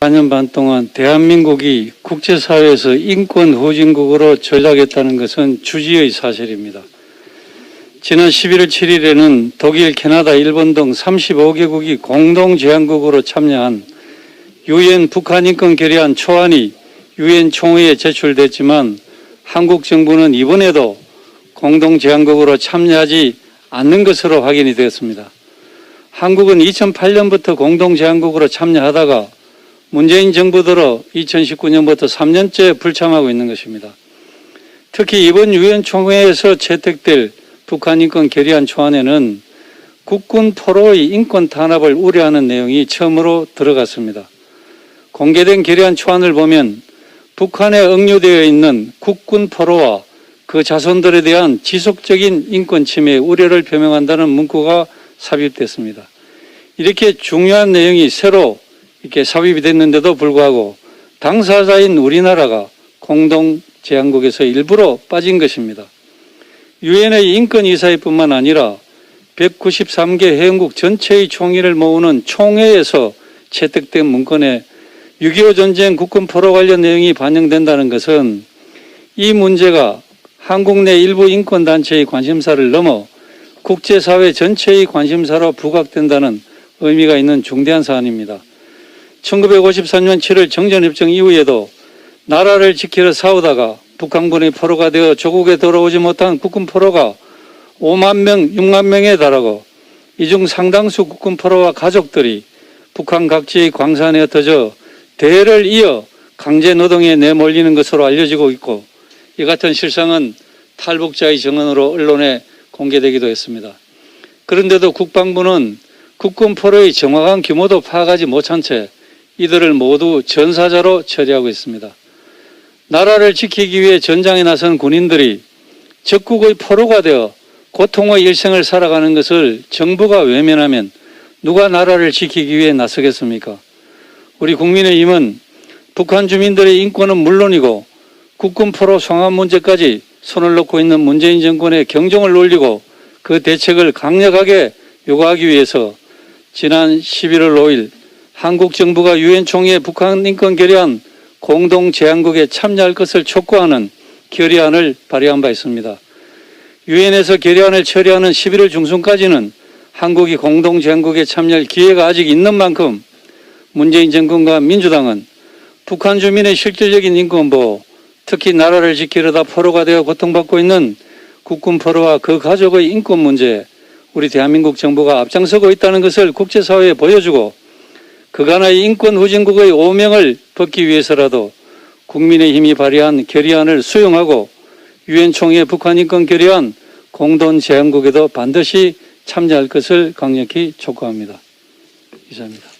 4년 반 동안 대한민국이 국제사회에서 인권 후진국으로 전락했다는 것은 주지의 사실입니다. 지난 11월 7일에는 독일, 캐나다, 일본 등 35개국이 공동제안국으로 참여한 유엔 북한 인권 결의안 초안이 유엔 총회에 제출됐지만 한국 정부는 이번에도 공동제안국으로 참여하지 않는 것으로 확인이 되었습니다. 한국은 2008년부터 공동제안국으로 참여하다가 문재인 정부 들어 2019년부터 3년째 불참하고 있는 것입니다. 특히 이번 유엔 총회에서 채택될 북한 인권 결의안 초안에는 국군 포로의 인권 탄압을 우려하는 내용이 처음으로 들어갔습니다. 공개된 결의안 초안을 보면 북한에 억류되어 있는 국군 포로와 그 자손들에 대한 지속적인 인권 침해 우려를 표명한다는 문구가 삽입됐습니다. 이렇게 중요한 내용이 새로 이렇게 삽입이 됐는데도 불구하고 당사자인 우리나라가 공동제안국에서 일부러 빠진 것입니다. 유엔의 인권이사회뿐만 아니라 193개 회원국 전체의 총의를 모으는 총회에서 채택된 문건에 6.25 전쟁 국군 포로 관련 내용이 반영된다는 것은 이 문제가 한국 내 일부 인권단체의 관심사를 넘어 국제사회 전체의 관심사로 부각된다는 의미가 있는 중대한 사안입니다. 1953년 7월 정전협정 이후에도 나라를 지키러 싸우다가 북한군의 포로가 되어 조국에 돌아오지 못한 국군 포로가 5만 명, 6만 명에 달하고 이 중 상당수 국군 포로와 가족들이 북한 각지의 광산에 흩어져 대를 이어 강제 노동에 내몰리는 것으로 알려지고 있고 이 같은 실상은 탈북자의 증언으로 언론에 공개되기도 했습니다. 그런데도 국방부는 국군 포로의 정확한 규모도 파악하지 못한 채 이들을 모두 전사자로 처리하고 있습니다. 나라를 지키기 위해 전장에 나선 군인들이 적국의 포로가 되어 고통의 일생을 살아가는 것을 정부가 외면하면 누가 나라를 지키기 위해 나서겠습니까? 우리 국민의힘은 북한 주민들의 인권은 물론이고 국군 포로 송환 문제까지 손을 놓고 있는 문재인 정권의 경종을 울리고 그 대책을 강력하게 요구하기 위해서 지난 11월 5일 한국 정부가 유엔 총회 북한 인권 결의안 공동제안국에 참여할 것을 촉구하는 결의안을 발의한 바 있습니다. 유엔에서 결의안을 처리하는 11월 중순까지는 한국이 공동제안국에 참여할 기회가 아직 있는 만큼 문재인 정권과 민주당은 북한 주민의 실질적인 인권보호, 특히 나라를 지키려다 포로가 되어 고통받고 있는 국군 포로와 그 가족의 인권 문제에 우리 대한민국 정부가 앞장서고 있다는 것을 국제사회에 보여주고 그간의 인권 후진국의 오명을 벗기 위해서라도 국민의힘이 발의한 결의안을 수용하고 유엔 총회 북한 인권 결의안 공동제안국에도 반드시 참여할 것을 강력히 촉구합니다. 이상입니다.